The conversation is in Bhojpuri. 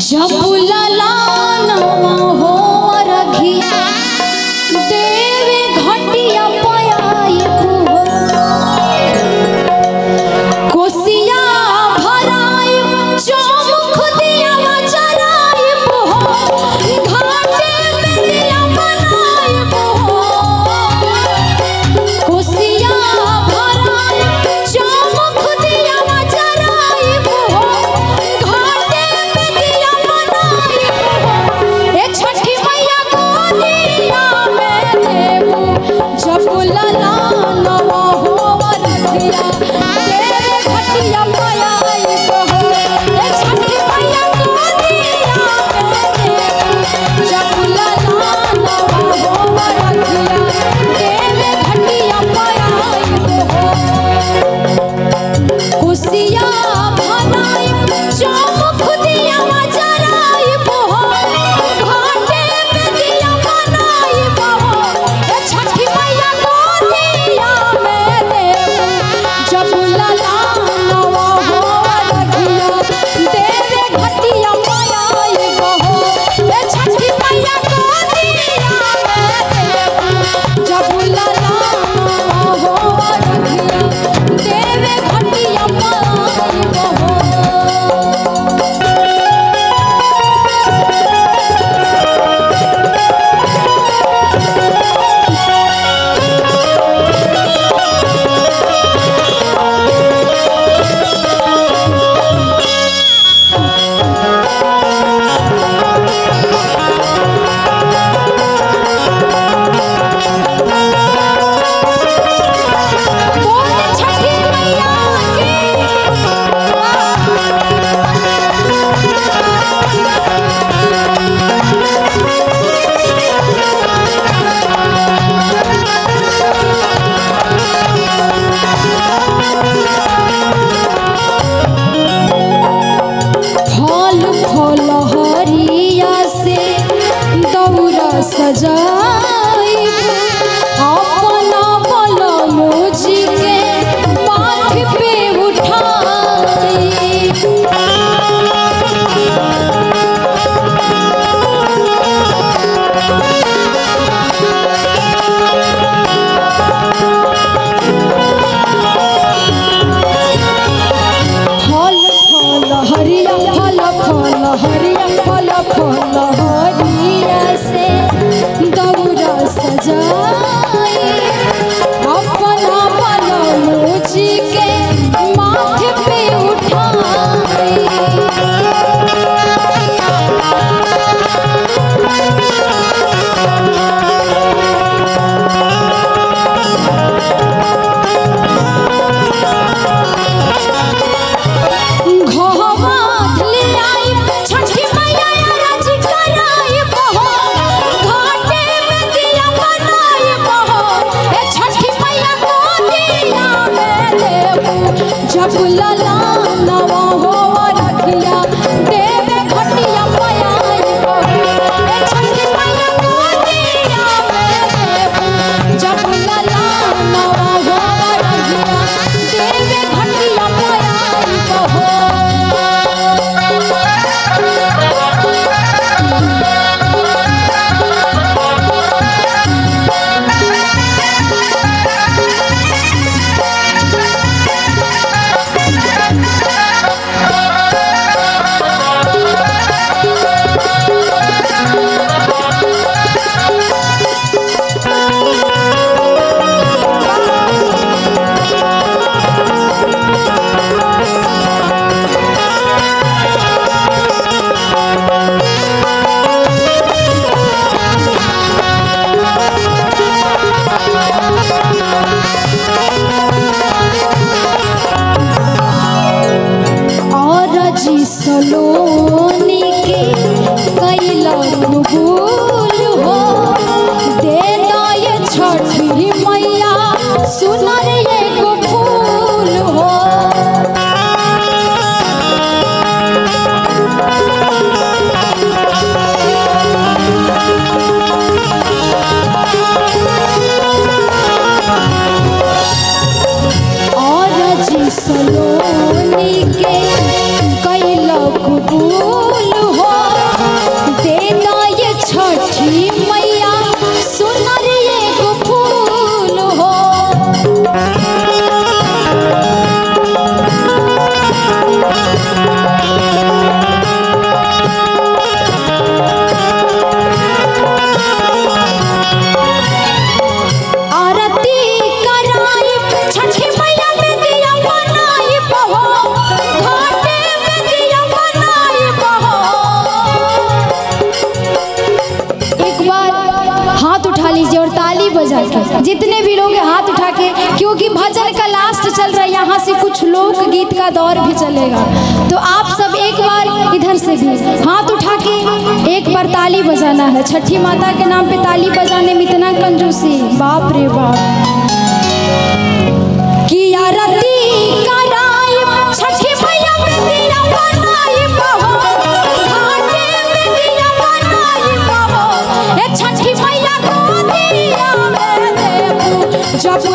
जब ललानवा हो रघिया देवे घटिया पयाई कोसिया भराई चौमुख दिया चराई घाटे में दिया बनाई कोसिया भराई चौमुख दिया चराई घाटे में दिया बनाई छठी मैया गोदिया में देबू जब ललानवा हो रघिया देवे घटिया पयाई छठी मैया गोदिया में देबू जब ललानवा हो रघिया देवे घटिया पयाई कोसिया भराई चौमुख दिया चराई घाटे में दिया बनाई छठी मैया गोदिया में देबू जब ललानवा हो रघिया देवे घटिया पयाई छठी मैया गोदिया में देबू जब ललानवा हो रघिया देवे घटिया पयाई छठी मैया की फल फल हरिया से दौरा सजाई अपना बल मुझी के माथ पे उठाई फल फल हरिया फल फल हरिया फल फल हरिया से दौरा सजाई अपना बल मुझी के माथ पे उठाई घोवात ले आई छठी मैया रज कर लीजिए और ताली बजा के जितने भी लोग हाथ उठा के, क्योंकि भजन का लास्ट चल रहा है, यहाँ से कुछ लोक गीत का दौर भी चलेगा। तो आप सब एक बार इधर से भी हाथ उठा के एक बार ताली बजाना है। छठी माता के नाम पे ताली बजाने में इतना कंजूसी, बाप रे बाप। कि आरती कराई छठी मैया बिटिया बनाई बहो, घाटे बिटिया बनाई बहो, ए छठी मैया को दिया में देबू जब